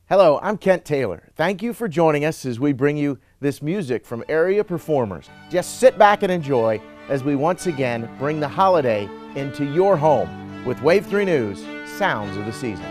Hello, I'm Kent Taylor. Thank you for joining us as we bring you this music from area performers. Just sit back and enjoy as we once again bring the holiday into your home with Wave 3 News, Sounds of the Season.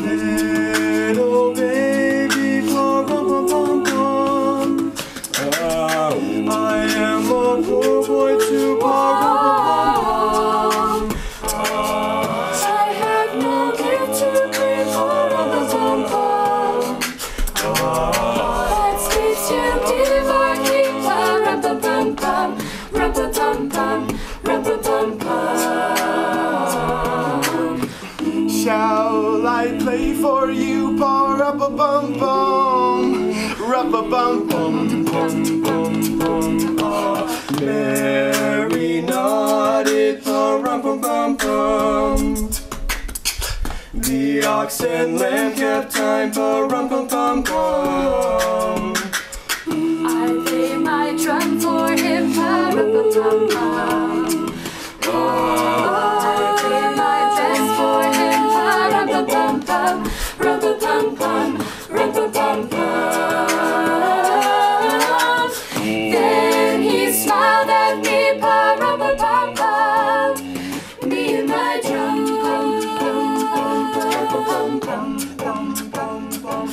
Little baby, I am a poor boy too. I have no gift to bring. That speaks to give our king. Rum-pa-pum-pum, rum-pa-pum-pum, rum-pa-pum-pum. Shall I play for you, pa-ra-pa-bum-bum, ra-pa-bum-bum-bum-bum-bum. Mary nodded, pa-rum-pum-pum-pum. The ox and lamb kept time, pa-rum-pum-pum-pum. I play my drum for him, pa-rum-pum-pum-pum. Then he smiled at me, pa-rum-pa-pum-pum. Me and my drum, pum-pum-pum-pum-pum-pum-pum.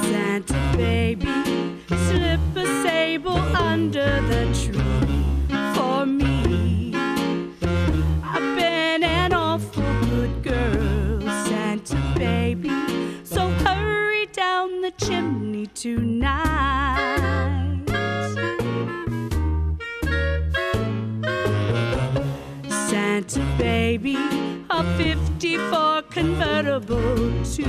Santa baby, slip a sable under the tree for me. I've been an awful good girl, Santa baby, so hurry down the chimney tonight. Santa baby, a 54 convertible to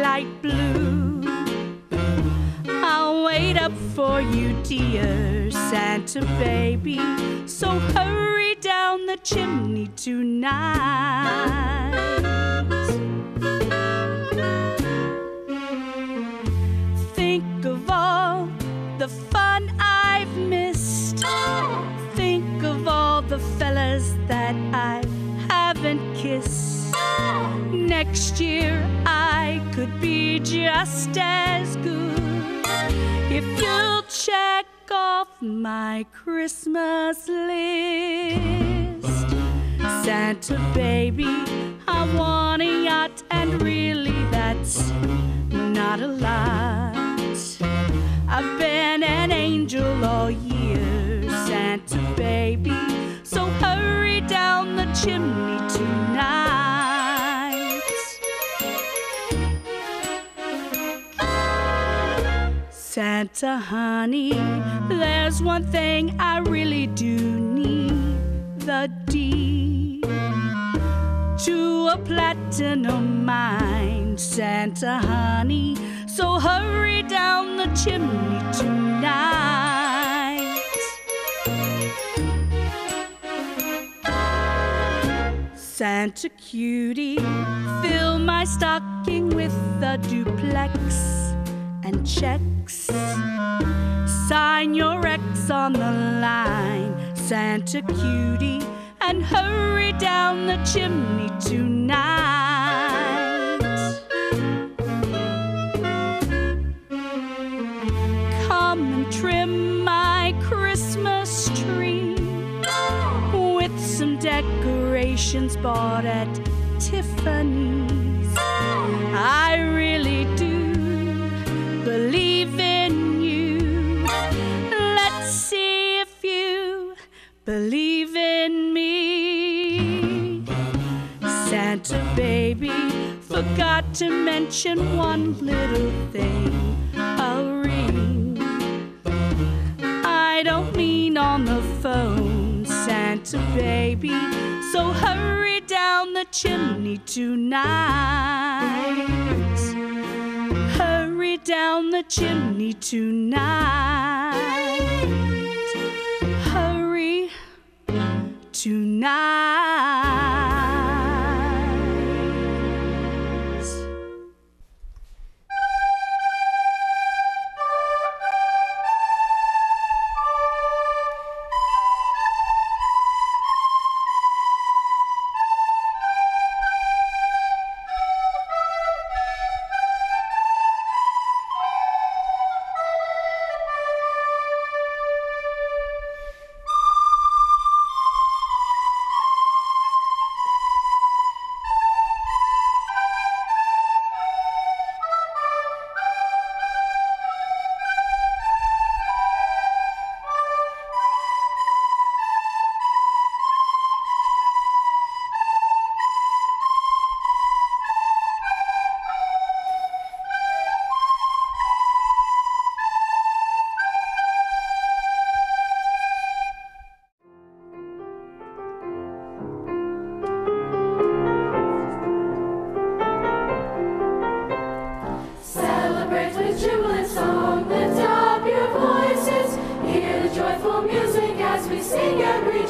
light blue. I'll wait up for you, dear Santa baby, so hurry down the chimney tonight. Think of all the fun I've missed. Think of all the fellas that I haven't kissed. Next year I could be just as good if you'll check off my Christmas list. Santa baby, I want a yacht, and really that's not a lot. I've been an angel all year, Santa baby, so hurry down the chimney tonight. Santa honey, there's one thing I really do need, the deed to a platinum mine, Santa honey, so hurry down the chimney tonight. Santa cutie, fill my stocking with a duplex and checks. Sign your X on the line, Santa cutie, and hurry down the chimney tonight. Come and trim my Christmas tree with some decorations bought at Tiffany's. I really do believe in you. Let's see if you believe in me. Santa baby, forgot to mention one little thing, a ring. I don't mean on the phone, Santa baby, so hurry down the chimney tonight. Hurry down the chimney tonight. Hurry tonight.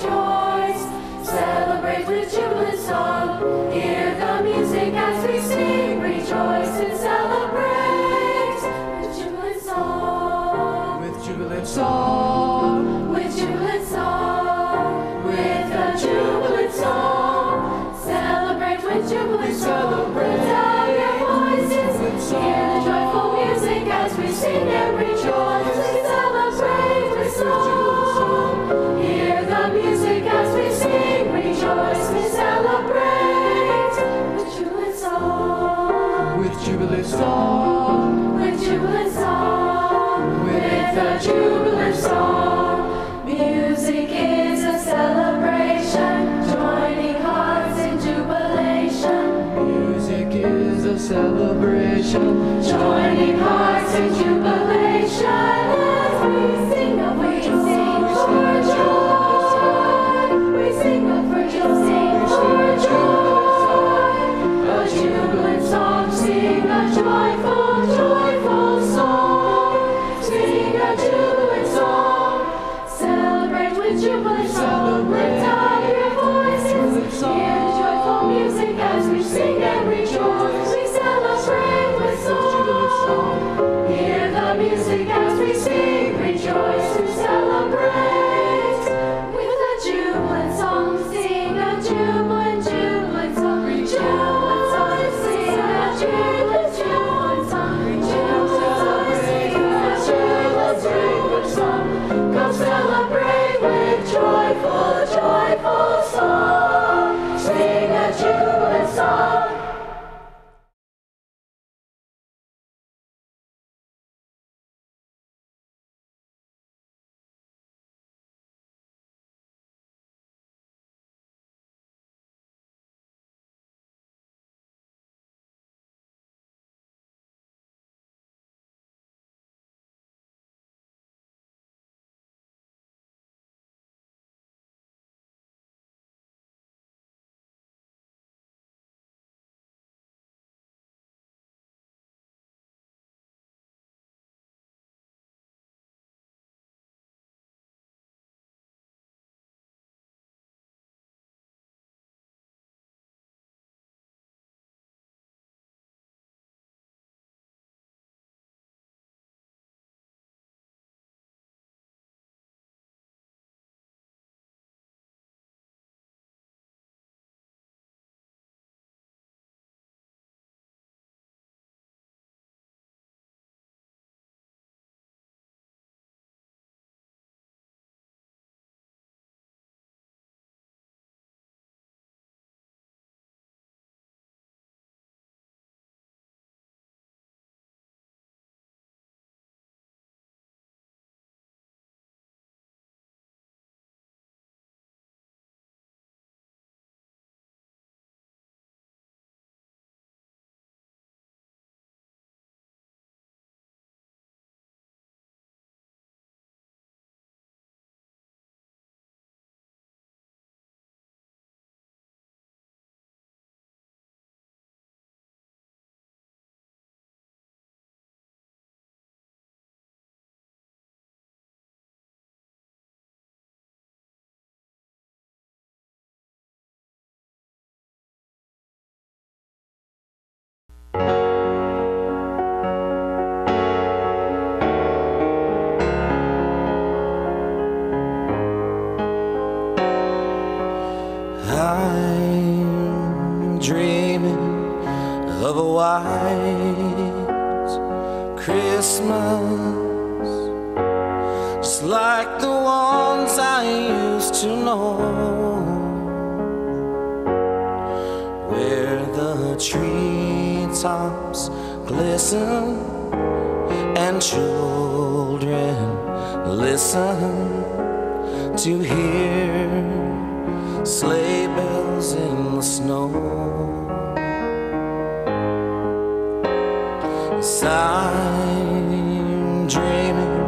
rejoice. Celebrate with jubilant song. Hear the music as we sing. Rejoice and celebrate with jubilant song. With jubilant song. With jubilant song. With a jubilant song. Celebrate with jubilant song. Lift up your voices. Hear the joyful music as we sing and rejoice. We celebrate with song. Hear the music as we sing. Rejoice. We celebrate with jubilant song. With jubilant song. With jubilant song. With a jubilant song. Music is a celebration, joining hearts in jubilation. Music is a celebration. Joining hearts in jubilation. As we sing of for joy. We sing of for joy. A jubilant song, sing a joyful, joyful song. Sing a jubilant song. Celebrate with jubilant song. Lift up your voices. Hear the joyful music as we sing and rejoice. We celebrate with song. Hear the music as we sing. Rejoice and celebrate with a jubilant song. Sing a jubilant, jubilant song. Jubilant song. Sing a jubilant, jubilant song. Jubilant song. Sing a jubilant, jubilant song. Come celebrate with joyful, joyful song. Sing a jubilant song. I'm dreaming of a white Christmas, just like the ones I used to know, where the treetops glisten and children listen to hear sleigh bells in the snow. Yes, I'm dreaming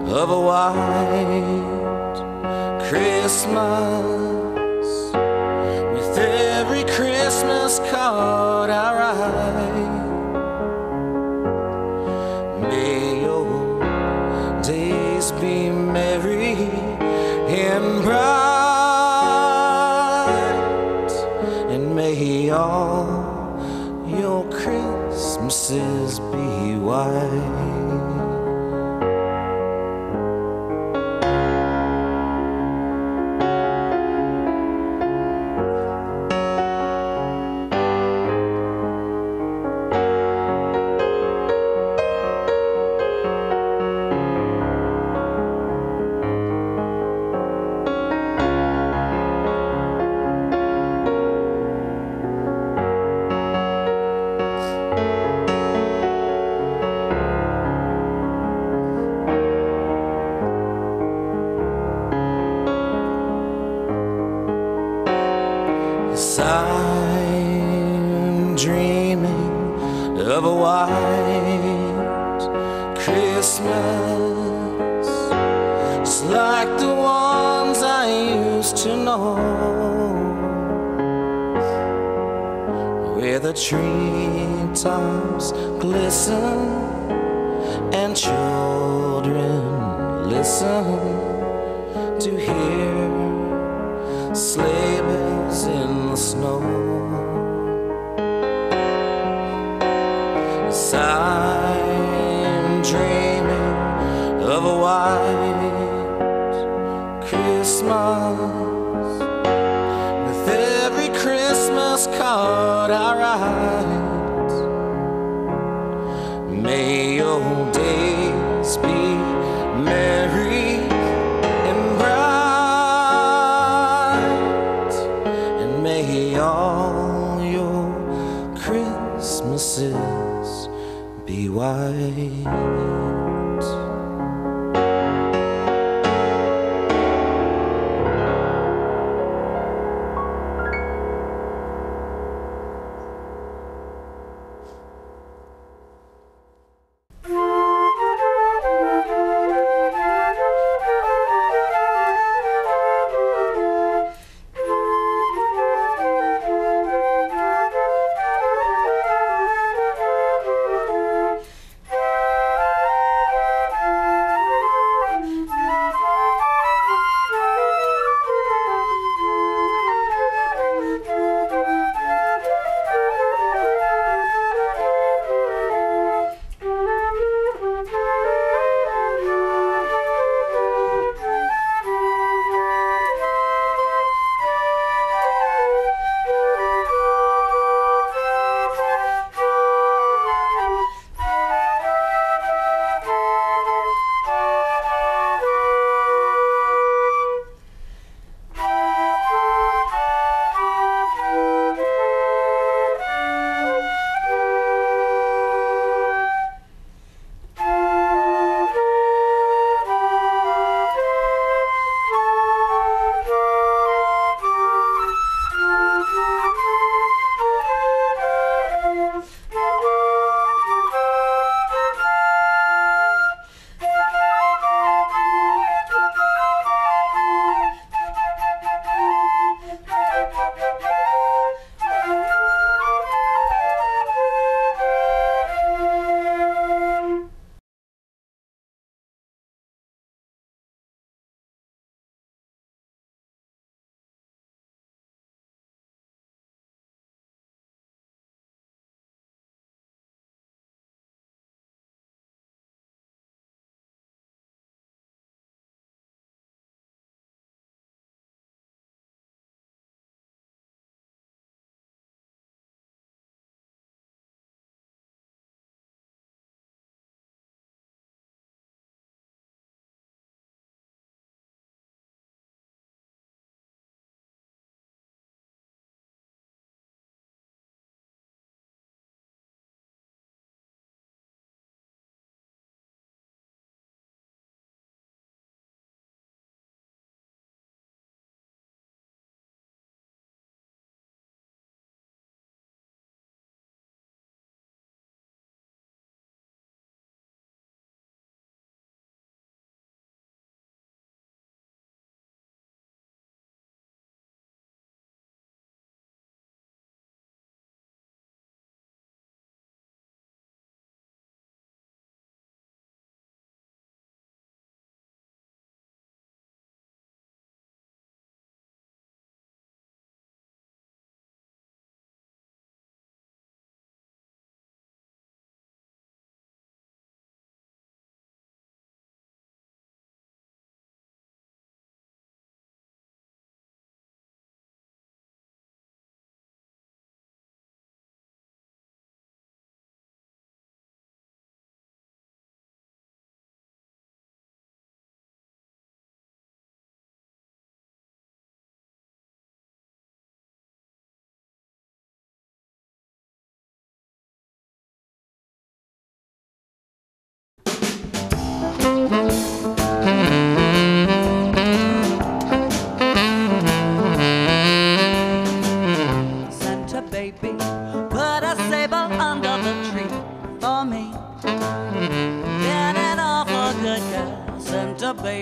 of a white Christmas, with every Christmas card I write. May your days be merry and bright. I'm dreaming of a white Christmas, just like the ones I used to know, where the treetops glisten and children listen to hear sleigh bells in the snow. Yes, I'm dreaming of a white Christmas, with every Christmas card I write. May your days be merry and bright, and may all your Christmases be white.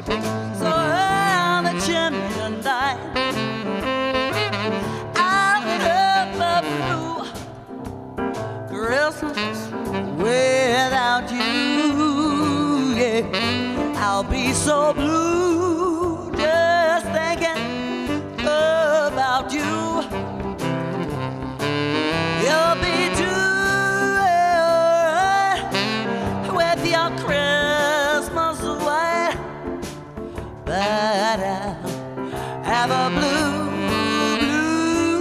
baby, so high on the chimney tonight. I'll have a blue Christmas without you, yeah. I'll be so blue just thinking about you. You'll be too with your Christmas away, but I'll have a blue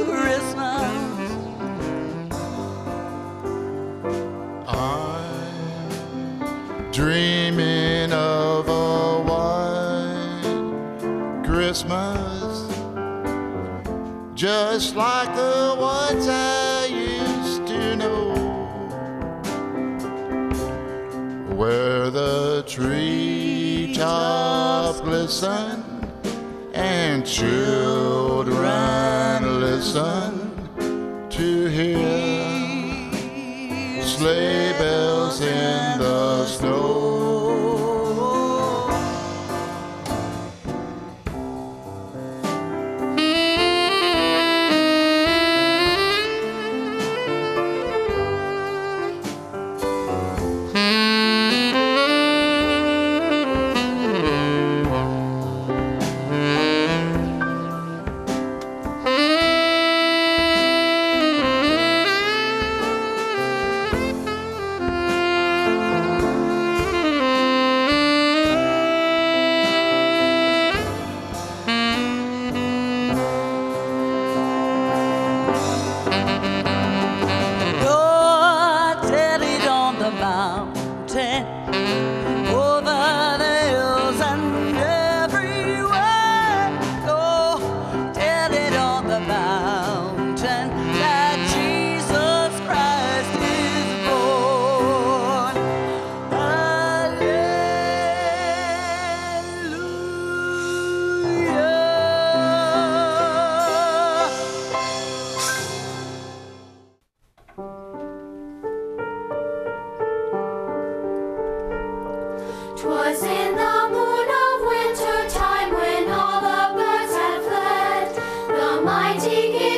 Christmas. I'm dreaming of a white Christmas, just like the ones I used to know, where the treetops glisten and children listen to hear sleigh bells in the snow. Twas in the moon of winter time when all the birds had fled, the mighty king